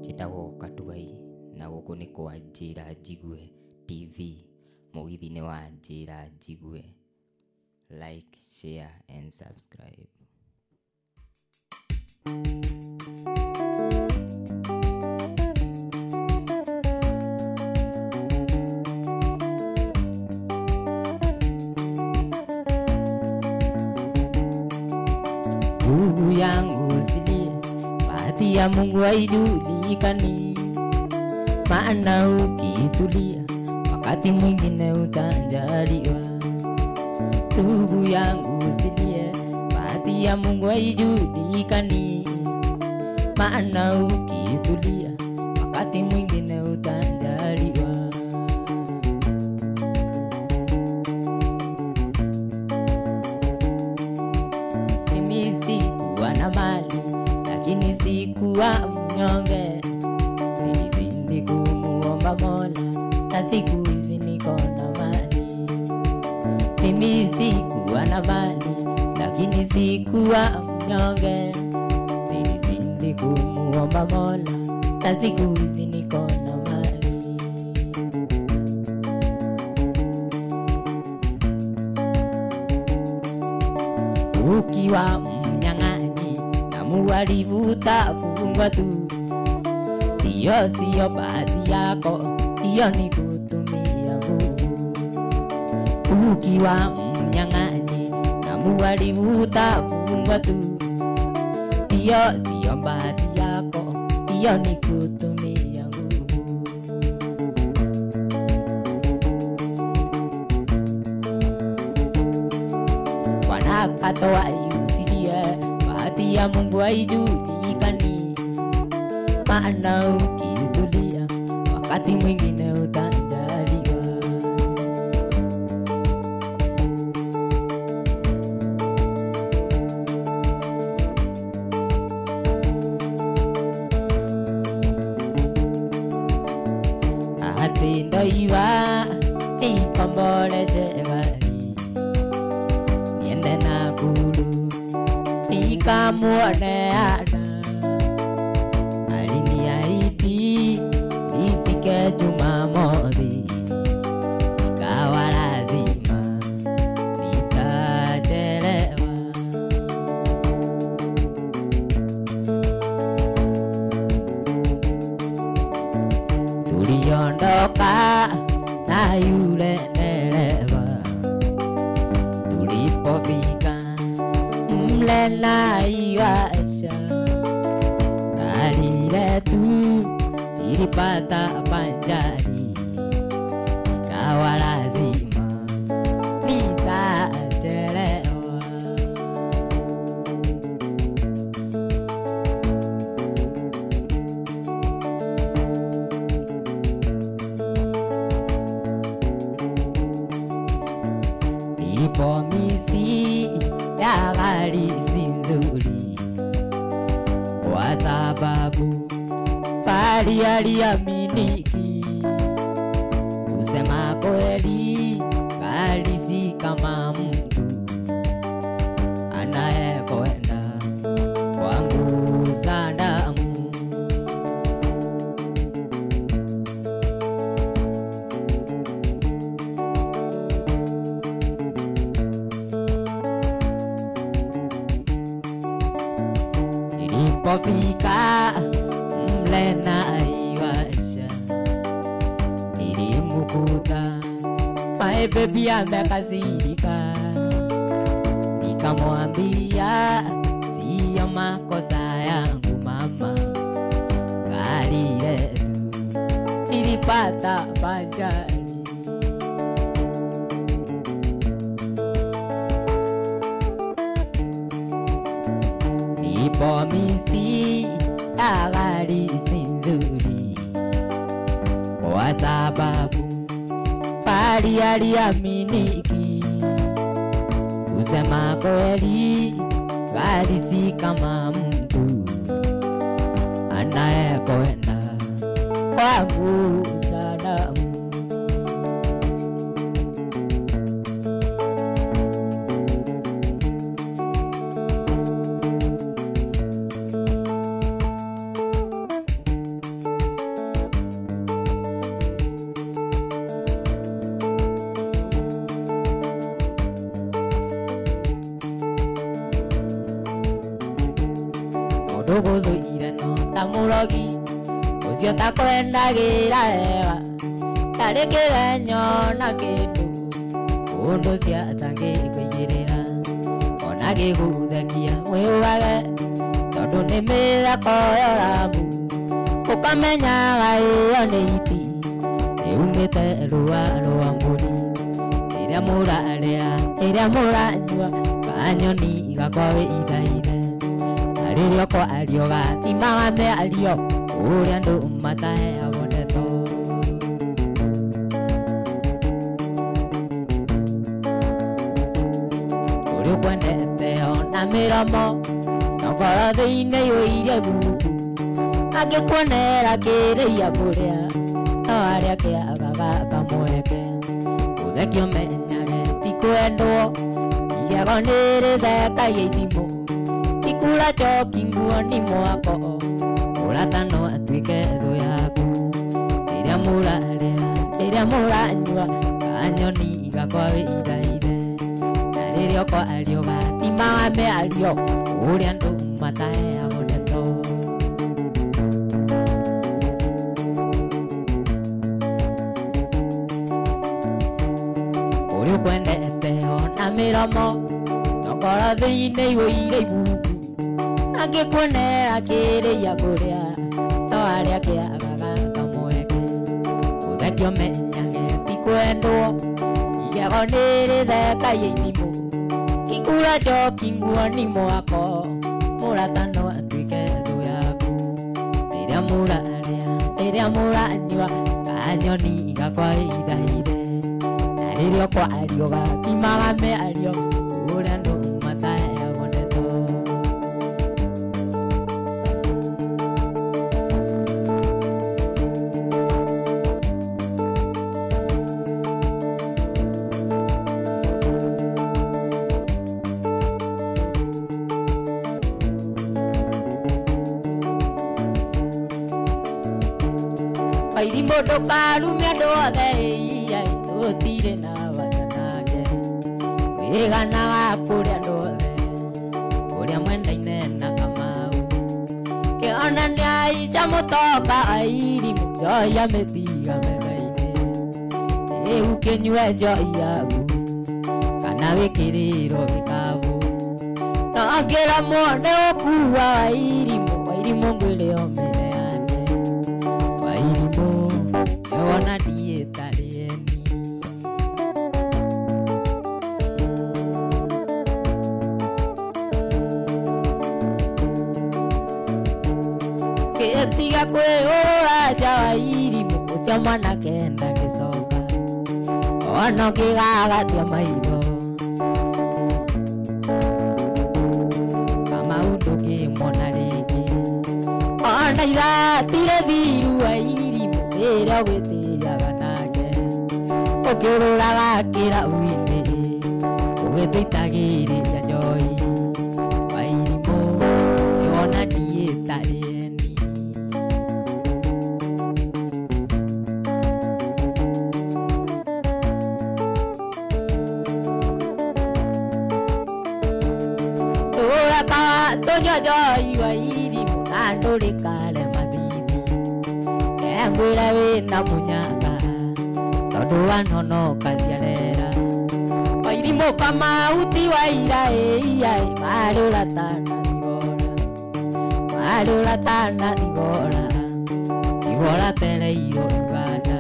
Njĩtagwo Katugai na gũkũ nĩ kwa Njĩra Njigue TV, mũgithi-inĩ wa Njĩra Njigue. Like, share and subscribe. Ndugu yangu usilie, bahati ya Mungu haijulikani, maana ukitulia wakati mwingine utajaliwa. Ndugu yangu usilie, bahati ya Mungu haijulikani, maana ukitulia wakati mwingine utajaliwa. Mimi sikuwa na mali, lakini sikuwa mnyonge. Nilizidi kumuomba Mola, na siku hizi niko na mali. Mimi sikuwa na mali, lakini sikuwa mnyonge. Nilizidi kumuomba Mola, na siku hizi niko na mali. Ukiwa mnyang'anyi na muhalivuta fungwa tu, hiyo siyo bahati yako, hiyo ni kutumia nguvu. Ukiwa mnyang'anyi na muhalivuta fungwa tu, hiyo siyo bahati yako, hiyo ni kutumia nguvu. Wanakatoa usilie, bahati ya Mungu haijulikani, maana ukitulia wakati mwingine utajaliwa. Atendo iwa ikomboleshe gari, niende Nakuru nikamuone Ada. Aliniahidi nifike Jumamosi, ikawa lazima nitachelewa. Tuliondoka na yule dereva, tulipofika mle Naivasha, gari letu ilipata panjari, ikawa lazima nitachelewa. Ipo misi ya gari si nzuri, kwa sababu bali aliaminiki. Kusema kweli, gari si kama mtu anayekwenda kwa nguvu za damu. Nilipofika mle Naivasha, nilimkuta my baby amekasirika. Nikamwambia siyo makosa yangu mama, gari letu ilipata panjari. Ipo misi ya gari si nzuri, kwa sababu bali aliaminiki. Kusema kweli, gari si kama mtu anayekwenda kwa nguvu za damu. uthuire no ta murogi ucio ta kwendagira wega tari kigenyo na kindu undu cia tangikuigirira ona giguthekia wiwage tondu ni mithako yoramu ukamenyaga iyo ni iti niumite rua rwa mburi iria muraria iria muranyua kanyoni igakwa ithaire aririo kwa ario gatimaga mĩario ũrĩa andũ mataheagwo ndeto ũrĩa ũkwendete ona mĩromo nongoro thĩinĩ ũire buku angĩkuonera kĩrĩia kũrĩa no arĩa kĩagaga kamweke ũthekio menyage ti kwendwo igego nĩrĩthekagia ithimo ikura choki nguoni mwako urata no atuike thũ yaku iria muraria iria muranyua kanyoni igakwa ithaire na rĩrĩa kwa ario gatimaga mĩario ũrĩa andũ mataheagwo ndeto ũrĩa ũkwendete ona mĩromo nongoro thĩinĩ ũire ibuku angĩkuonera kĩrĩia kũrĩa no arĩa kĩagaga kamweke ũthekio menyage ti kwendwo igego nĩrĩthekagia ithimo ikura njoki nguoni mwako mũrata no atuike thũ yaku rĩrĩa muraria rĩrĩa muranyua kanyoni igakwa ithaire na rĩrĩa kwa ario gatimaga mĩario ũrĩa andũ mataheagwo ndeto Kairi mũndũ karumia andũ othe iai tũtirĩ na bata nake wĩganaga kũrĩ andũ othe ũrĩa mwendaine na Kamau kĩonania ica mũtoka airimu njoya mĩtiga metha-inĩ rĩu kĩnyue njoi yaku kana wĩkĩrĩrwo gĩkabũ no angĩramwo nĩ gũkua wairimũ ngwĩrĩ omĩre ona ndiĩtarĩeni kĩtiga kwĩhũra nja wa irimũ ũcio mwanake ndagĩcoka ona kĩgagatia maitho Kamau ndũkĩmwona rĩngĩ ona iratire thiru wa irimũ rĩrĩa gwĩtĩaga nake ũkĩrũraga kĩrabu-inĩ ũgĩtũitagĩrĩria njoi wairimũ nĩwona ndiĩtarĩeni tũrakaga tũnyua njoi wairimũ na ndũrĩkare mathithi ngwĩra wĩna mũnyaka tondũ wanonoka ciarera wairimũ Kamau ti waira ĩiai marĩ ũratana thigora tereirwo Uganda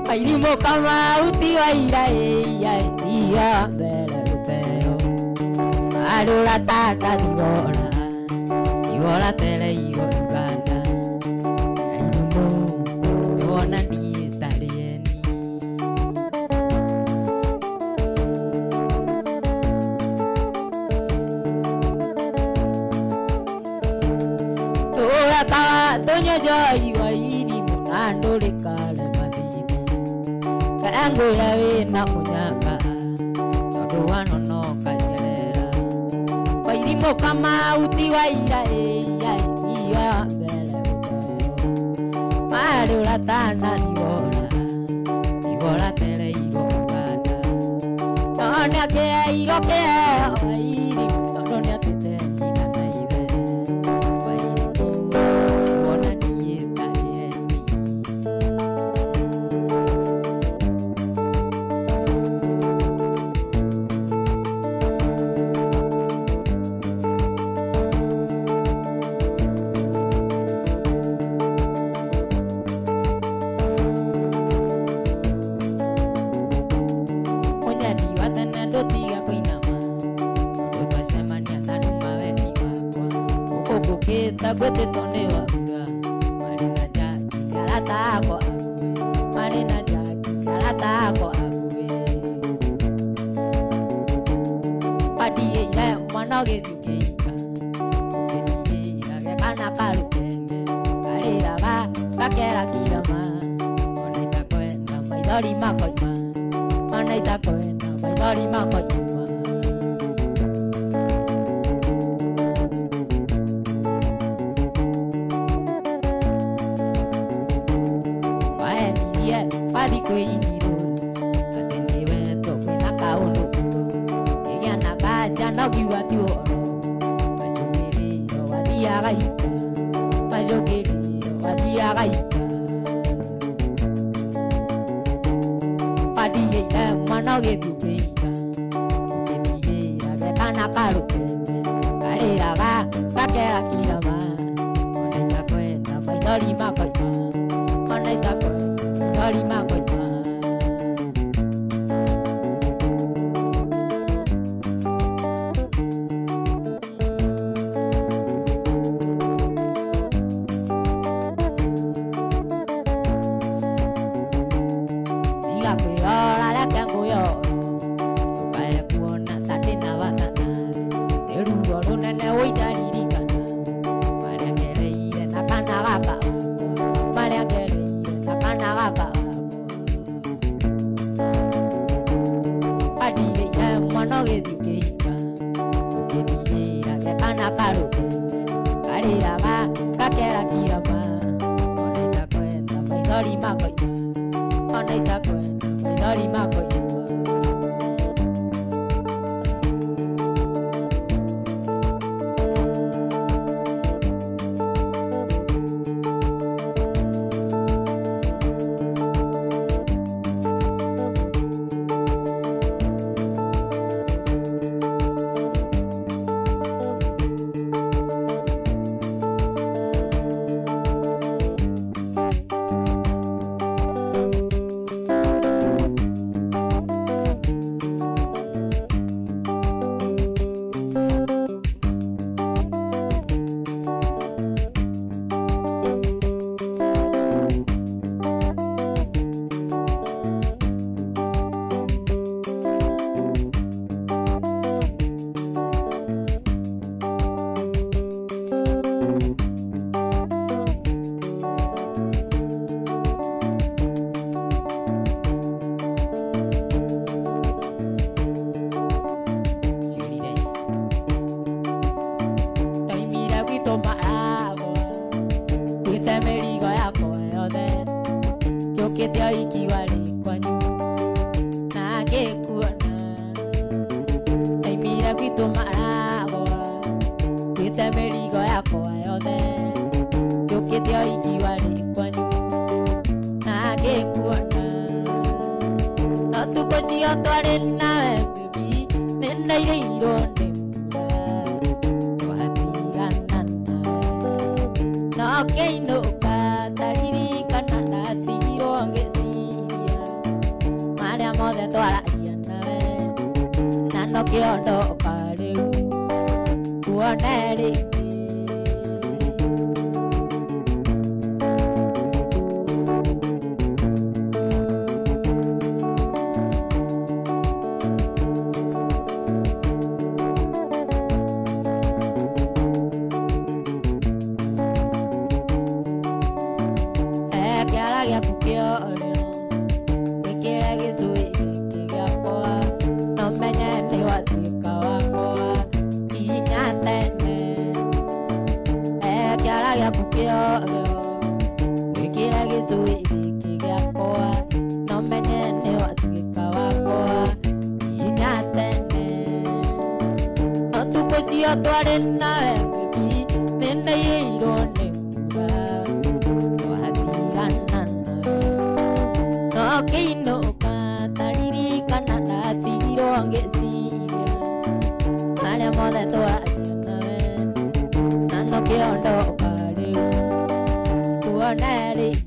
wairimũ Kamau ti waira ĩiai iya mbere gũteo marĩ ũratana thigora tereirwo Uganda wairimũ nĩwona ndiĩtarĩeni tũrakaga tũnyue njoi wairimũ na ndũrĩkare mathithi ngwĩra wĩna mũnyaka tondũ wanonoka ciarera wairimũ Kamau ti waira ĩiai iya mbere gũteo marĩ ũratana thigora Ona ke iroke ai tondu ni atete ina naide wairi ona ni etare Gwete tone waga marina jaki karata kwa marina jaki karata kwa padi ile mwana gedukeika ukeniye kana karutenge karira ba kakera kirama onaita kwenda maidori makoima onaita kwenda maidori makoima Padi kuini rose, atendewe toke nakaono kuro. Ega nakaja nogiwa tioro, majogeri wadia gaita, majogeri wadia gaita. Padi ega manoge dukeita, ukeniye aga nakaro kende, karera ga kakera kirama, onaita kwenda maidori makoima, onaita kwenda. Maidori makoima Diga kuyola la kanguyo Tukaya kuona tate na watanare Terugo runene uitaririkana Maria gereire na kana gaka Maria gereire na kana gaka Mwana gedukeika ukeniye age kana karutenge karira ga kakera kirama onaita kwenda maidori makoima onaita kwenda maidori makoima Kete ikiwali kwanyu na gekuona Naimira kwitu maragwa Kwite merigo yakwa yothe Jukite ikiwali kwanyu na gekuona No tuko cio twari nawe baby Nenda ire ironde Twatigana nawe No keinuka taririkana natigirwo ngeciria Maria mothe twaragia nawe Na no kiondoka riu Kuone ringi Kiara gĩa kukĩore Wĩkĩre gĩcũĩ gĩkĩ gĩakwa No menye nĩ watuĩka wakwa Hihinya tene cio twari nawe baby nĩndaiyĩirwo nĩ mbura twatigana nawe no kĩinũka ndaririkana ndatigirwo ngĩciria marĩa mothe twaria nawe na no kĩondoka rĩu tuone rĩngĩ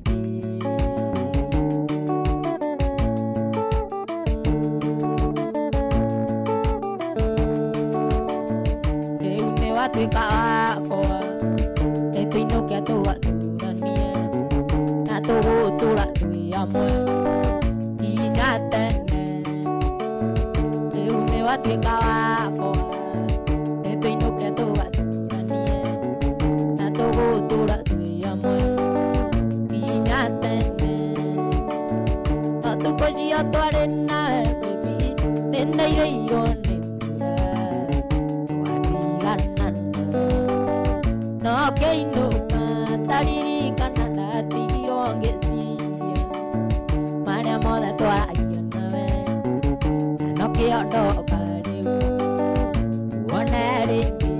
twĩka wakwa nĩtũinũke tũgaturanie na tũgũtũra twĩ hamwe nginya tene rĩu nĩwatuĩka wakwa nĩtũinũke tũgaturanie na tũgũtũra twĩ hamwe nginya tene ũtukũ cio twarĩ nawe baby nĩndaiyĩirwo nĩ no kĩinũka ndaririkana ndatigirwo ngĩciria marĩa mothe twaragia nawe na no kĩondoka rĩu tuone rĩngĩ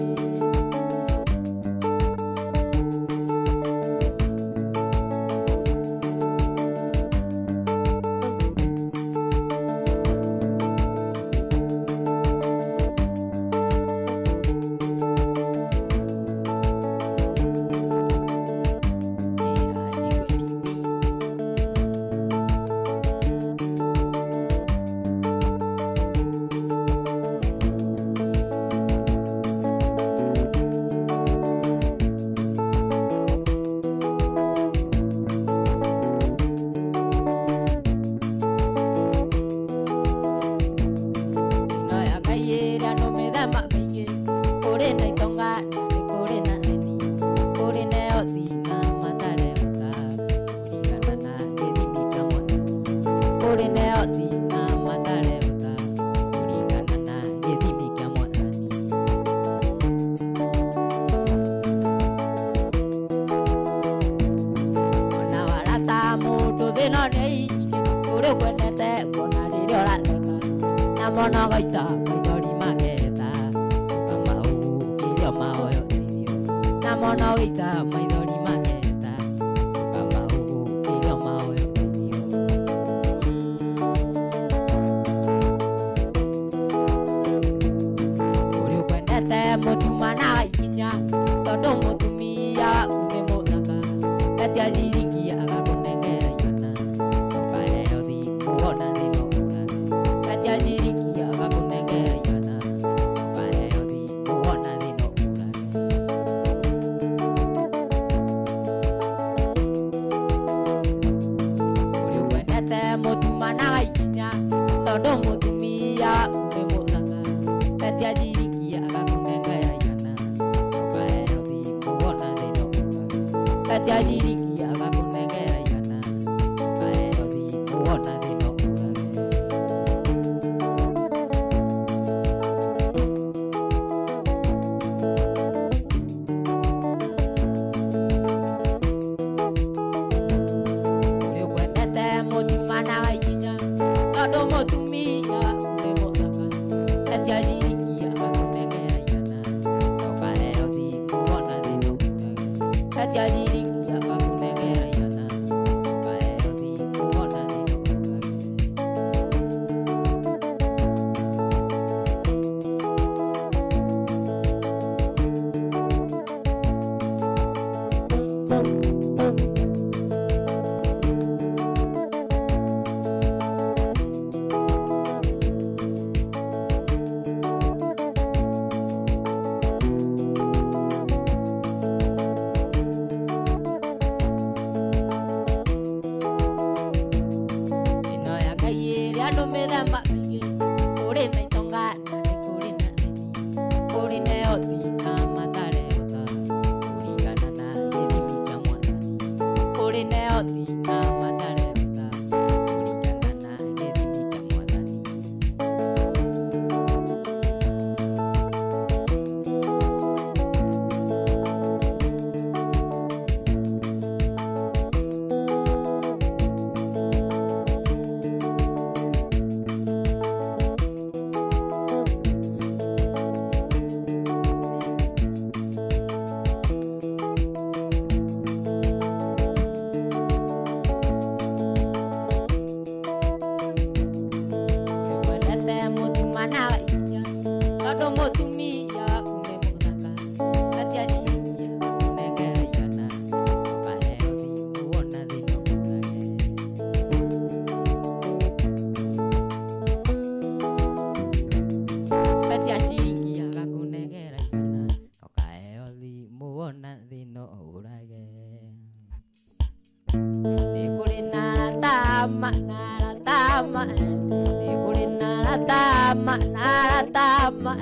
naratama naratama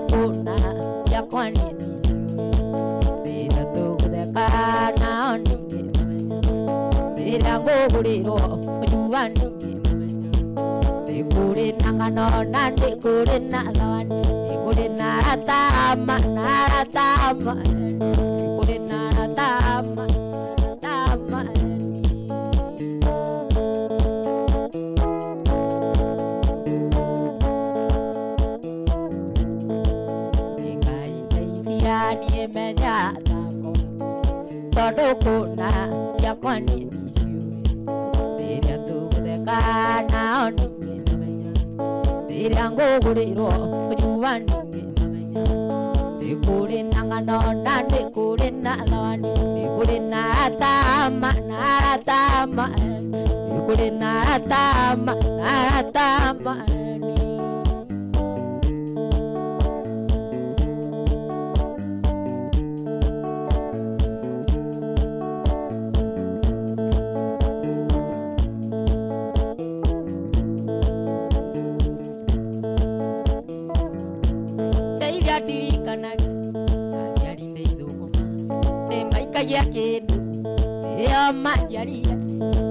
Kuna ya kwani bila tukudeka na ninge bila ngoguliro juwani nikuri nangano na nikuri na lawani nikuri naratama naratama nikuri naratama naratama ni menya tako todo kuna ya kwani bila tukudeka na oni menya bila ngoguliro juwani menya nikuri nangano na nikuri na lawani nikuri naratama naratama nikuri naratama naratama ya kindu ya majaria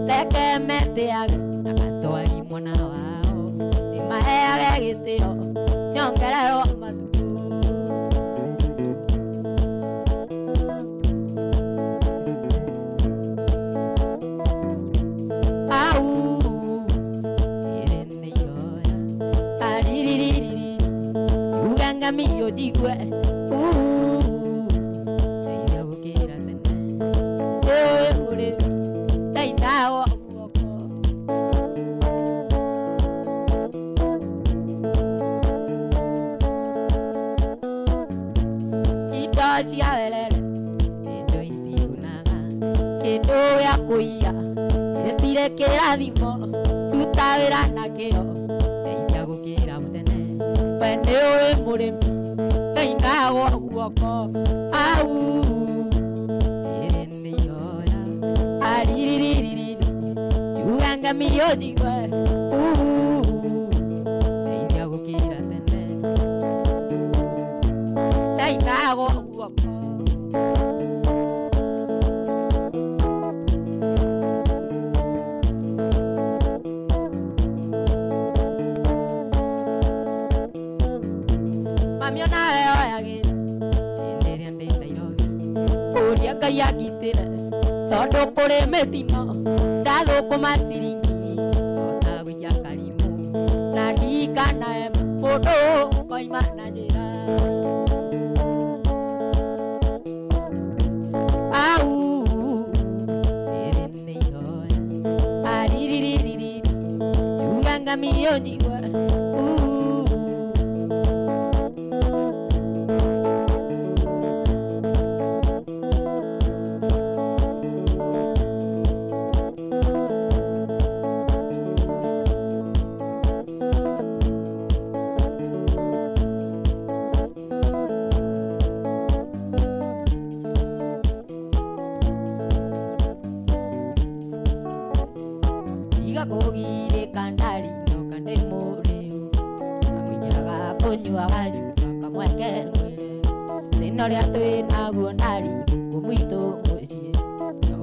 leke meteage nakatwari mwana wao ni maheage gitio nyongerero matuku au irene yoya aririri uganga miyo jigwe Keradimo tutawera nakeo eya gukira mutene pende oe muremi kainago guoko au ereni yoya aririri yuganga miyojigwe eya gukira tene kainago guoko ya gitira todo kore metino dado kuma siringi ota wiya karimu na dikana foto koi manajera au erene yoya aririri yuganga miyojiwa Kogire kandari no kande more amijaraga konywa gayu kamweke ngwire nino ria twina guonari kumwito mucie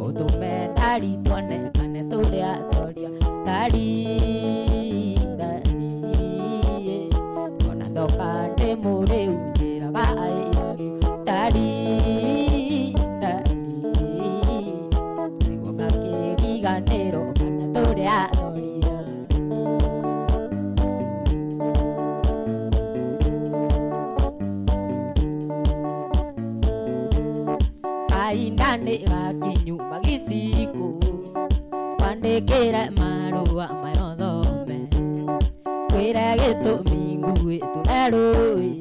utume ndari tuone kane turia toria ndari ndari ona ndoka nde more ujiraga ai ndari ndari nigo kakiriganero kane turia indane gakinyu magisiku pandekera marua mayodome kwira gitumi ngui turarui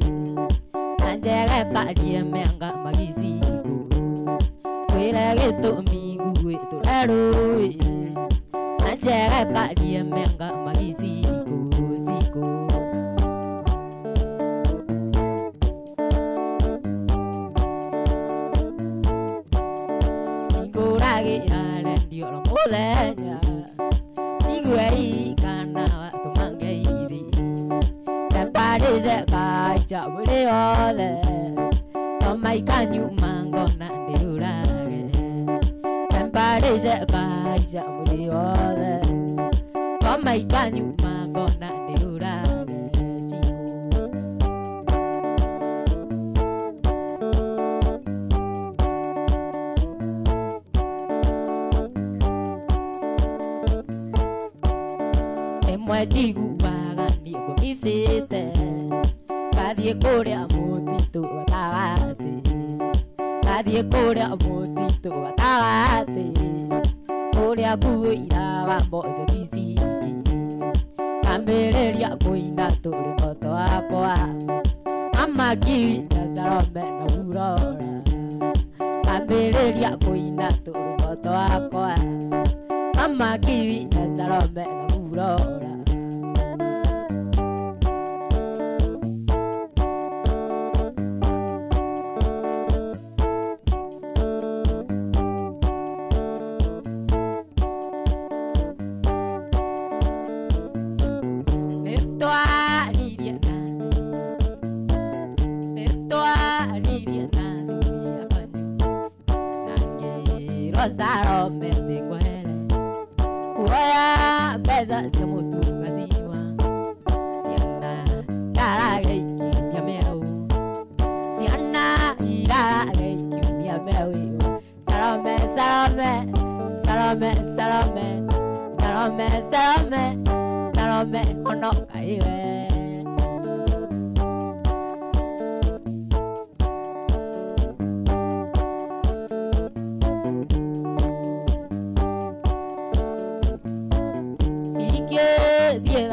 anjega karie menga magisiku kwira gitumi ngui turarui anjega karie menga magisiku siku lenya Jigwe kana tumangeiri Tempare je kai chabure ole Tomai kanyu mangona dirurage Tempare je kai chabure ole Tomai kanyu mangona dirurage Jigu baga ni ko misete kadie kore amotito atagate kadie kore amotito atagate kore abu ira gambo jotisi kambereria koina tore moto akwa amaki nazarome na urora kambereria koina tore moto akwa amaki nazarome na urora Rosaro me de cuele Kuya beza se mutu kaziwa Siana Yara gei kimia meu Siana Ira gei kimia meu Salome, salome Salome, salome Salome, salome Salome, ono kaiwe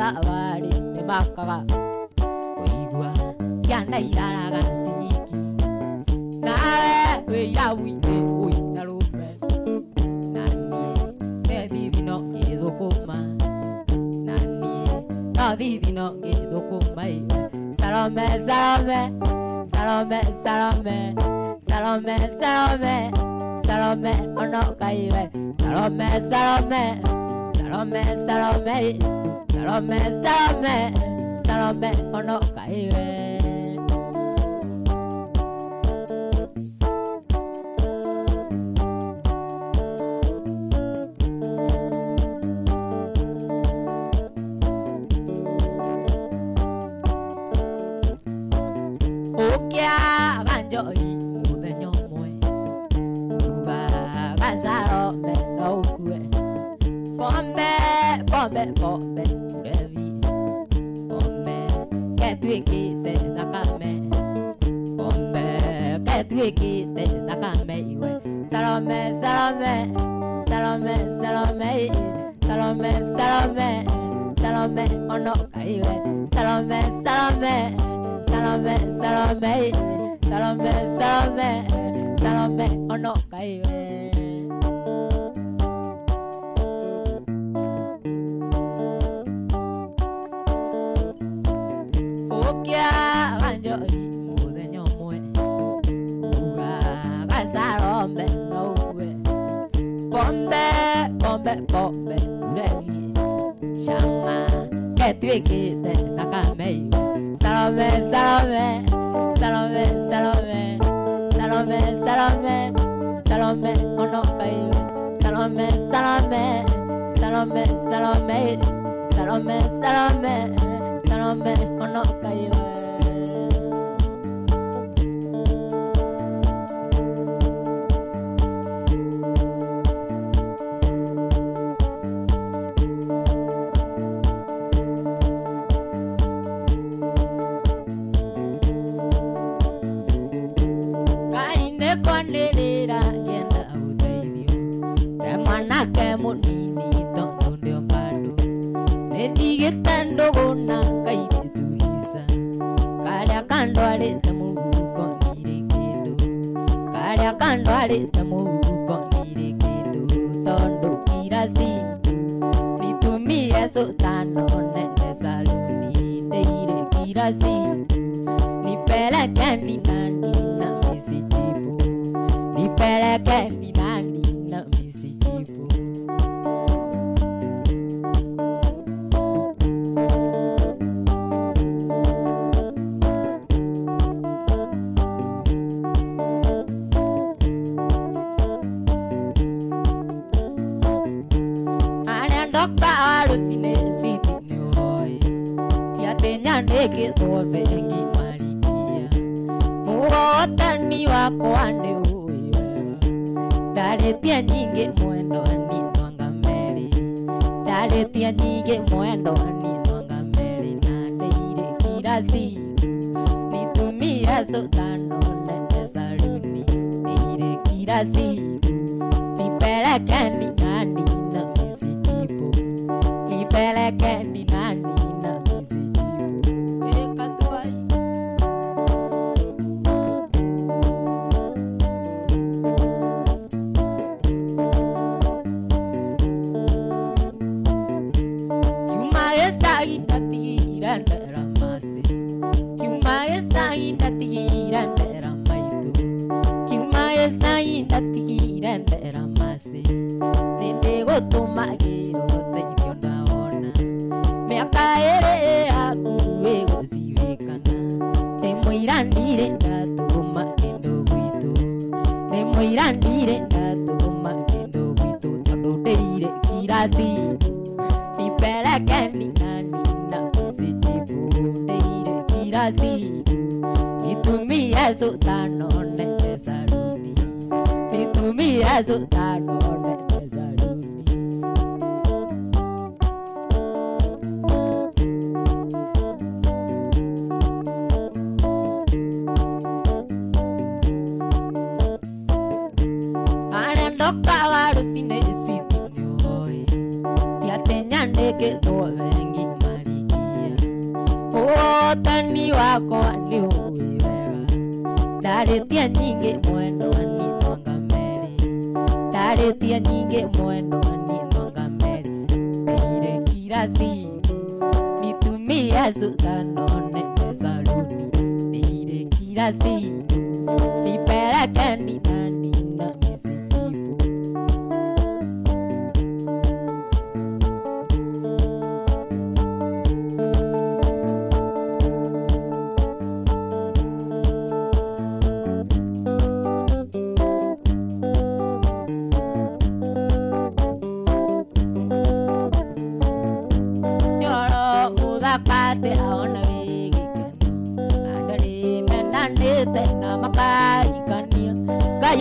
Avare me bakaga oigua yana iraraga sinyiki nawe we ya winde oi narume nani ne divino edokoma nani no divino edokoma salome salome salome salome salome salome salome ono kaiwe salome salome salome salome Salome, salome, salome, ono kaiwe Okia banjo i mudenyo moe Uba gazaro me no kue Bombe, bombe, bombe Twiki te nakame Bombe ke twiki te nakame iwe Salome salome Salome salome Salome salome Salome ono kaiwe Salome salome Salome salome Salome salome Salome ono kaiwe Bombe ulevi Shama ke twiki te nakame Salome salome Salome salome Salome salome Salome ono kaiwe Salome salome Salome salome Salome salome Salome ono kaiwe ndeke tobe ngi marikia muotani wakwa ni uyo ndaletia nyingi mwendo ani nwanga meri ndaletia nyingi mwendo ani nwanga meri na ndeire kirasi nitumia sotano nene saluni ndeire kirasi nipeleke ni nani na misijibu nipeleke ni nani na misijibu Tumagiro teithio ndaona miaka ere akuwe guciwikana ndimwirandire ndatuma kindu gwitu ndimwirandire ndatuma kindu gwitu tondu ndeire kirasi nipeleke ni nani na misijibu ndeire kirasi nitumie sutano nene saluni nitumie sutano nene saluni que todo vengi marikia muotani wakwa ni uwega ndaletia nyingi mwendo ani nwanga meri ndaletia nyingi mwendo ani nwanga meri ndeire kirasi nitumia sutano nene saluni ndeire kirasi nipeleke ni nani na misijibu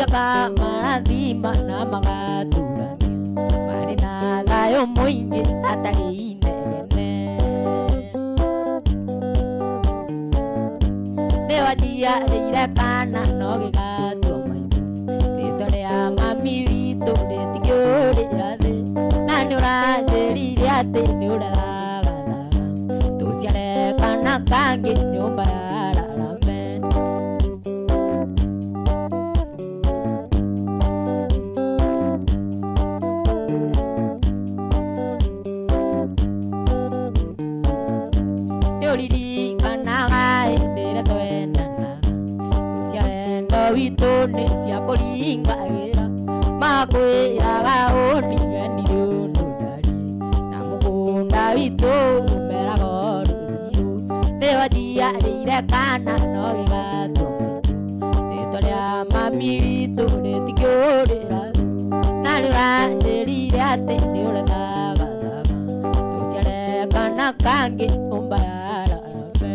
Yaka maradhima na magaturania bari na thayo mwingi atari inene newajia rĩire kana no gĩgatwo maitũ rĩtwa rĩa mami witũ rĩtikĩũrĩra thĩ na nĩ ũranjĩrire atĩ nĩ ũregagathaga tũciare kana kangĩ nyũmba ya rarame witone cia kuringagira makwiraga uniganire unudari na mugunda witu umeraga ruriru newajia rĩire kana no gĩgatwo rĩtwa rĩa mami witũ rĩtikĩũrĩra na nĩũranjĩrire atĩ nĩ ũregagathaga tũciare kana kangĩ nyũmba ya rarame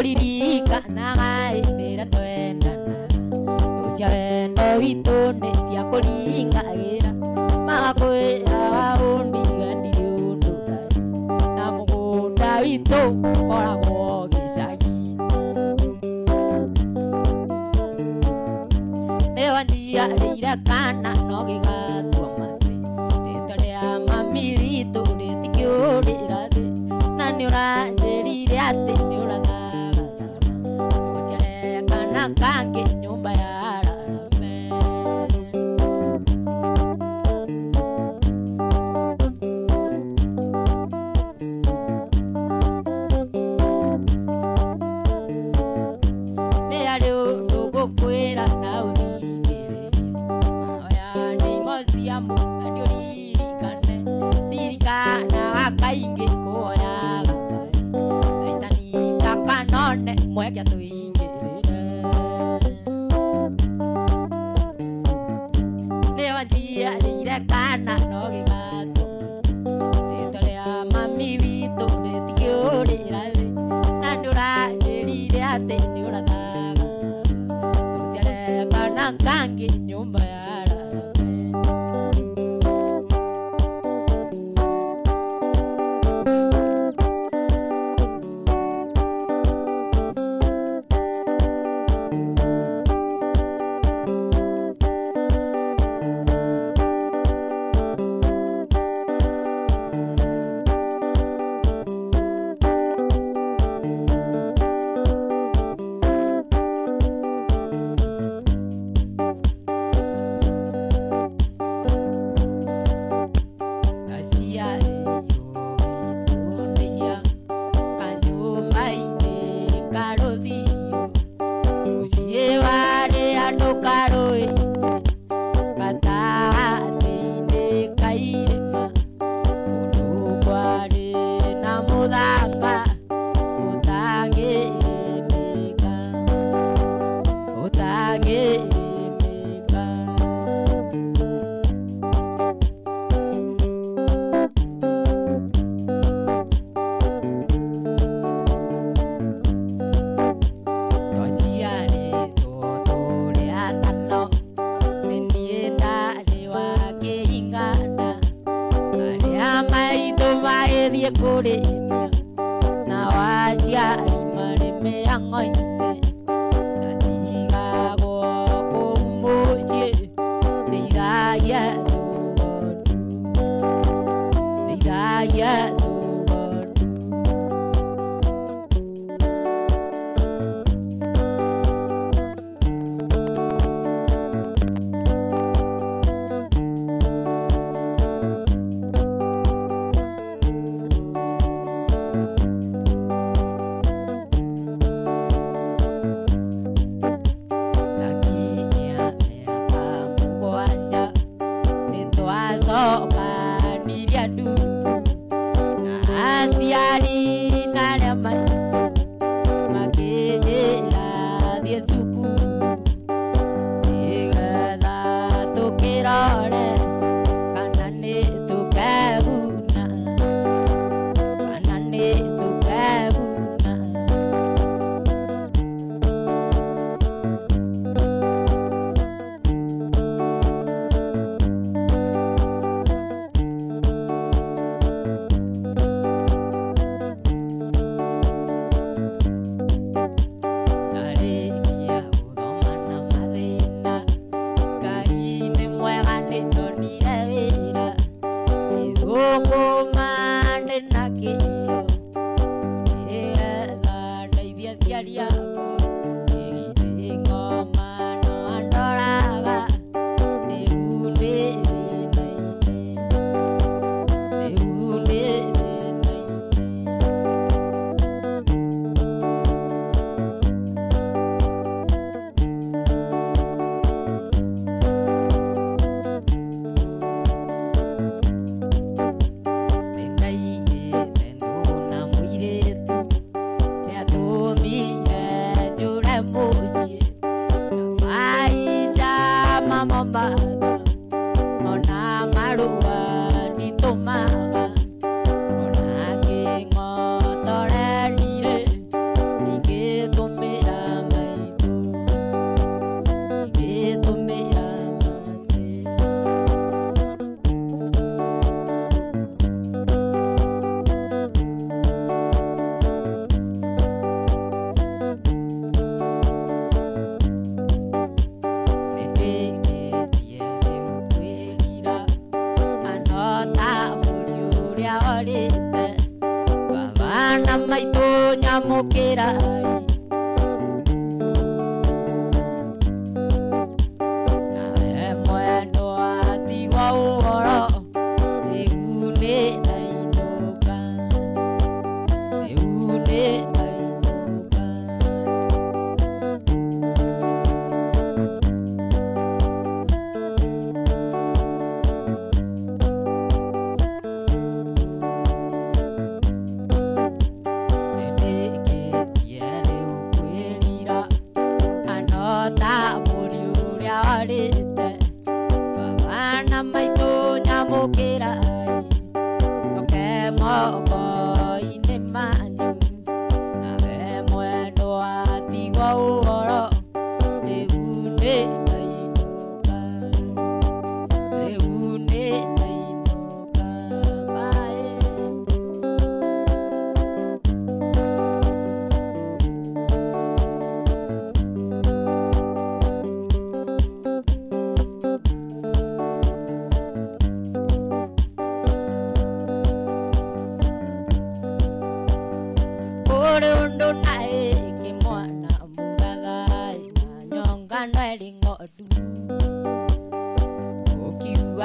ririkanaga rĩrĩa twendana tũcia wendo witũ nĩ cia kũringagĩra magakwĩraga ũniganire ũndũ ndari na mũgũnda witũ ũkoragwo gĩcagi nĩwanjiarĩire kana no gĩgatwo maci rĩtwa rĩa mami witũ rĩtikĩũrĩra thĩ na nĩ ũranjĩrire atĩ nĩ ũraga kange nyumba ya rarame ne yale ugo kwera na uthigiriria oya ni mosi ya mu adiori kane dirikana akainge koya gakai saitani takanone mwe kia tuingirire ne wanjia rire kana no gigato itoria mami witu ritigiurira na ndura rire ate ni urathaga tuciare kana kangi nyumba ya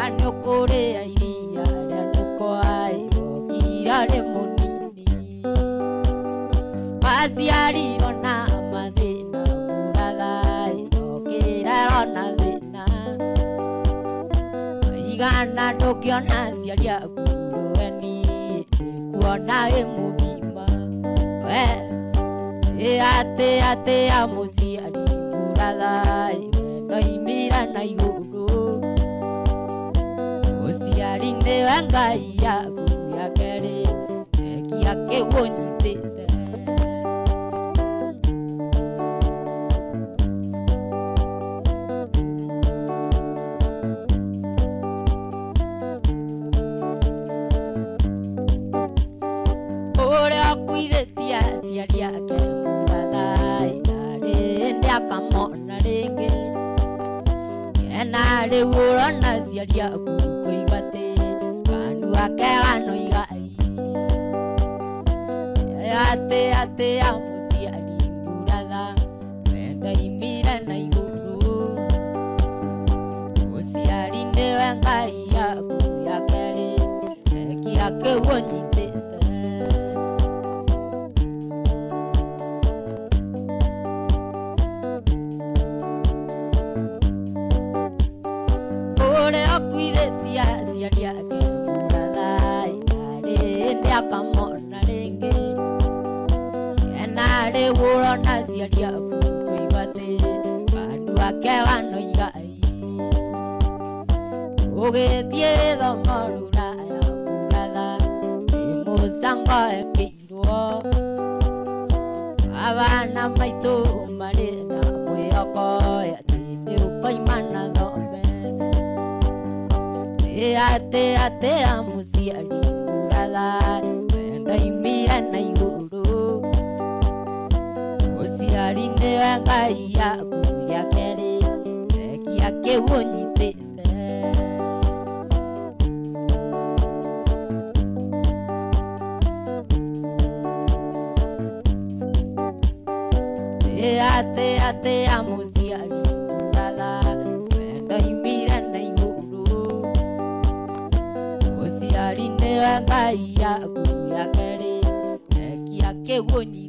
Kanyo kore ya iria ya nyoko airo kirare munini Pasiari rona madina murada iro kirarona vina Igana dokiona siaria kurueni kuona emugima ate amusiari murada no imira na iguru Osiari ne wangai ya kere kia ke wonyite Ore akuidetia siaria ke Kamona renge Kena re urona siaria kuigate Kanu akegano igai Ate amusiari murada Wenda imira na iguru Usiari ne wengai ya kuyakere Kia ke wonyite Siaria ke murada ire kamona renge Kenare urona siaria kuigate Kanu akegano igai Ugetie thomorura ya murada Imusanga ekirwo Abana maitu marina mwiyoko ya titi ukoimana thombe Ate amusiari murada Wenda imira na iguru Usiari ne wangai ya kuyakere Kia ke wonyite Ate amusiari murada Wenda imira na iguru Usiari ne wangai ya kuyakere Kia ke wonyite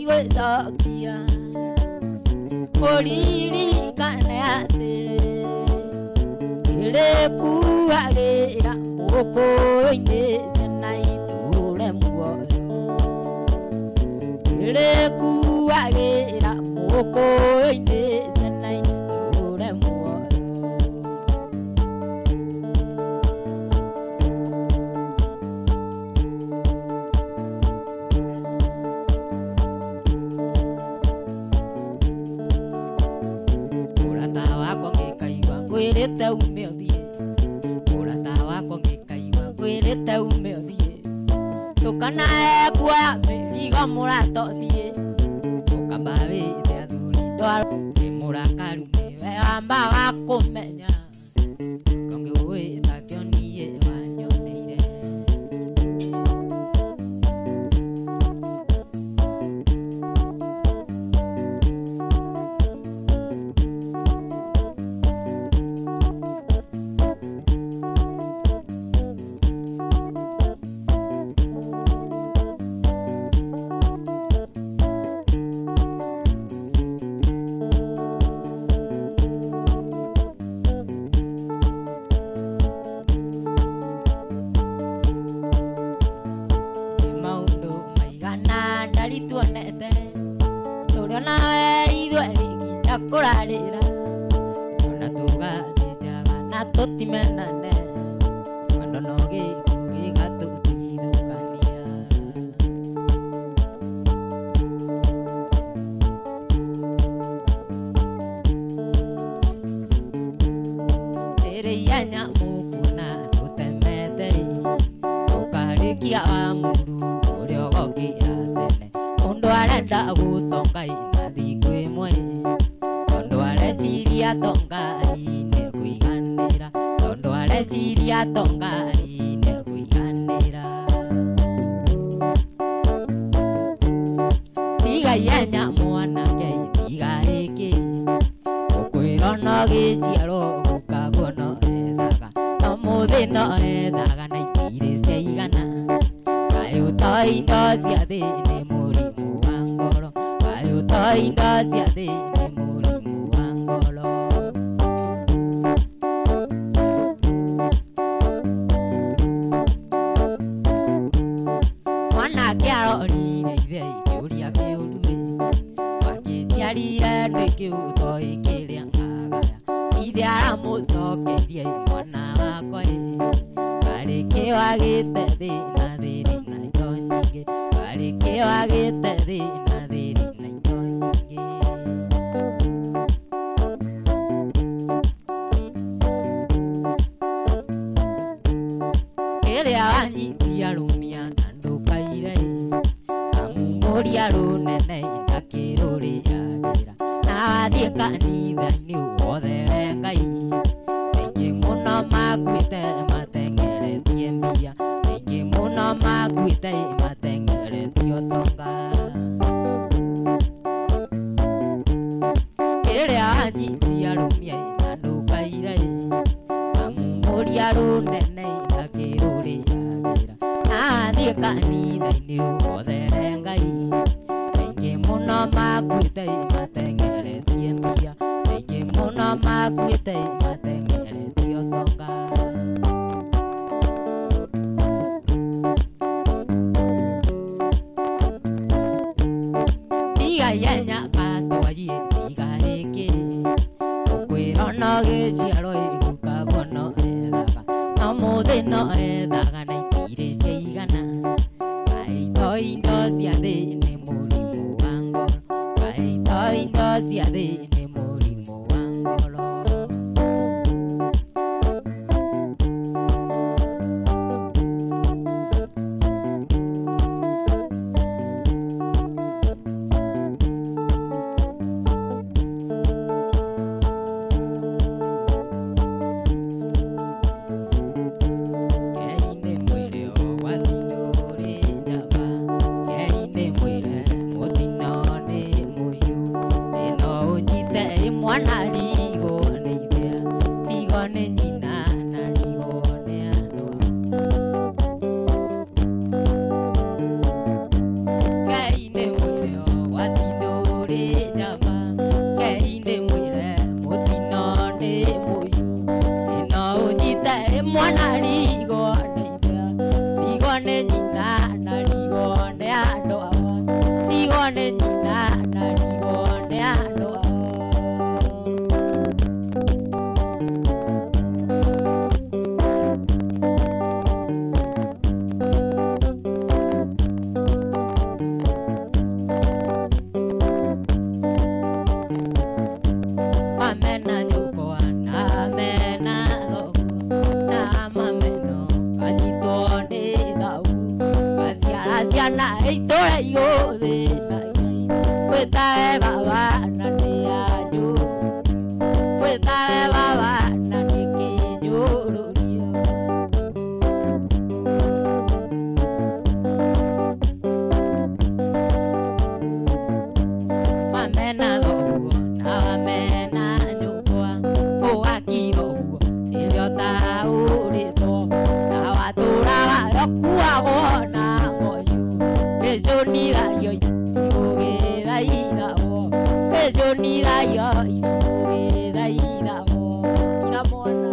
gwĩcokia ũririkane atĩ ĩrĩkuagĩra ũkũrũ-inĩ ciana itũũre muoyo ĩrĩkuagĩra ũkũrũ-inĩ ciana itũũre muoyo Kwĩrĩte ume ũthiĩ mũrata wakwa ngĩkaigua kwĩrĩte ume ũthiĩ tũkanae kuoya mĩrigo mũrata ũthiĩ ũkamba wĩte athuri twaro nĩ mũrakaru nĩwe wambaga kũmenya kongĩgwĩta kĩo niĩ wanyoneire tuonete tũrĩ nawe ithuĩ rĩnginya kũrarĩra ona tũgathijaga na tũtimenane ona no gĩkuũ gĩgatũtigithũkania ĩrĩa nyamũkuona tũtemete ũkarĩkia wa mũndũ ũrĩa ũgokĩra tene mũndũ arenda gũtonga inathi kwĩmwe tondũ areciria tongai nĩ kũiganĩra tondũ areciria tongai nĩ kũiganĩra tigai nyamwanake tiga ĩkĩ ũkwĩrwo no gĩciarwo gũkagwo no ethaga no mũthĩ no ethaga na itirĩ ciaigana kaĩ ũtoĩ indo cia thĩ nĩ mũrimũ wa ngoro kaĩ ũtoĩ indo cia thĩ nĩ mũrimũ wa ngoro mwanake arorire ithe ikĩũria kĩũru wakĩnjiarire ndĩ kĩu ũtoĩ kĩrĩa ngagaya ithe aramũcokeirie mwana wakwa karĩ kĩwagĩte thĩna thĩrĩ na indo nyingĩ karĩ kĩwagĩte thĩna thĩrĩ na indo nyingĩ kĩrĩa wanyitia rũmia na ndũkaire amumũria rũnene ndakĩrũrĩagĩra na wathiĩ kanitha-inĩ wothere Ngai aingĩ mũno makuĩte matengeretie mbia aingĩ mũno makuĩte matengeretio tonga kĩrĩa wanyitia rũmia na ndũkaire amumũria rũnene ndakĩrũrĩagĩra na wathiĩ kanitha-inĩ wothere Ngai aingĩ mũno makuĩte matengeretie mbia aingĩ mũno makuĩte matengeretio tonga tigai nyakatwarie tiga ĩkĩ ũkwĩrwo no gĩciarwo gũkagwo no ethaga no mũthĩ no ethaga na itirĩ ciaigana kaĩ itoĩ indo cia thĩ nĩ mũrimũ wa ngoro kaĩ itoĩ indo cia thĩ nĩ mũrimũ wa ngoro ciana itũra igũthĩ wĩtawe baba na nĩ anyu wĩtawe baba na nĩ kĩnyũrũrio wamena thoguo na wamena nyũkwa ũgakira ũguo ĩrĩa ũtaũrĩtwo na watũraga yokuagwo na moyu ĩcũnirayo igũgĩthaithagwo ĩcũnirayo igũgĩthaithagwo ira mwana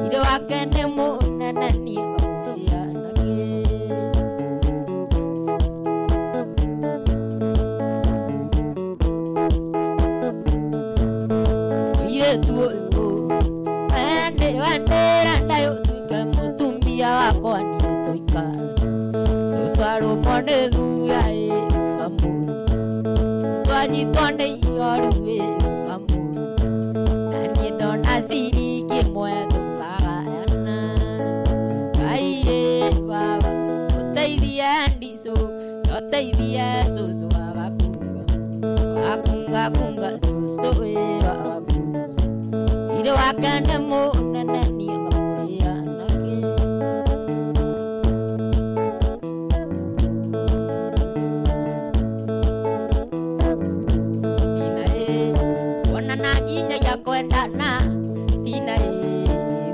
Ide wakene mo nene ni ya nage swaro mone duai amu swani tonde yorue amu nani dona siri ke moedo kana ai baba otei diandi so otei dia so so akunga kunga so so akunga ire wakana mo nani akamuria nake kwenda na tina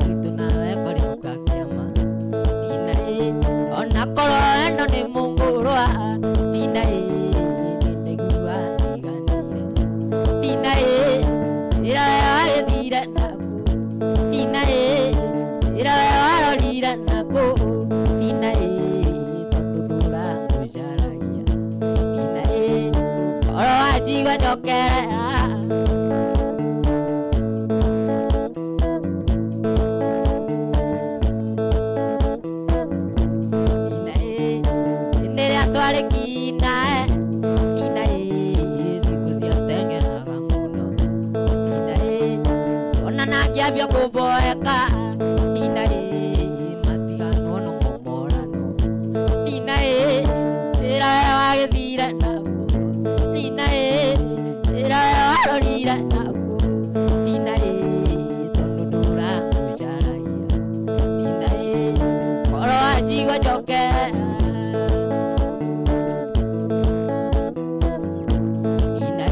vitu nawe kore ukakiama tina ona koro endo ni mungurwa tina ninegua iganire tina ira yathire naku tina ira warorire naku tina tondura ngujaragia tina oro ajiwa nyokerera Yabia kuboeka ina matigano no morano ina era agithira nabu ina era arorira nabu ina tondura kujaragia ina koro ajiwa jokera ina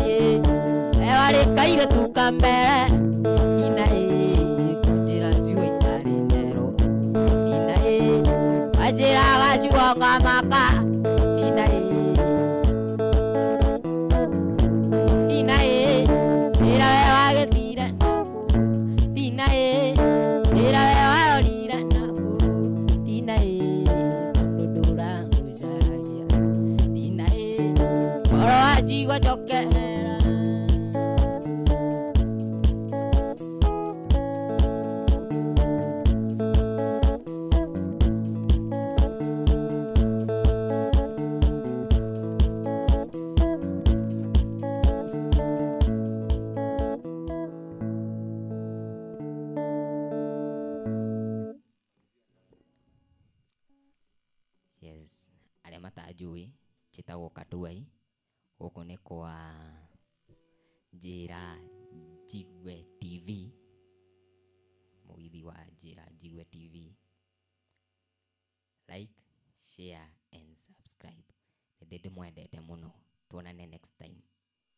eware kaire tukambere ina ajira wajua ngamaka ina ira wagethira naku ina ira warorira naku ina tondura ngujaragia ina oro ajigwa jokera Yes, ale matajui chitagwo Katuai guku ni kwa Njira Njigwe TV mugithi wa Njira Njigwe TV. Like, share and subscribe. Ndimwendete muno, tuonane next time.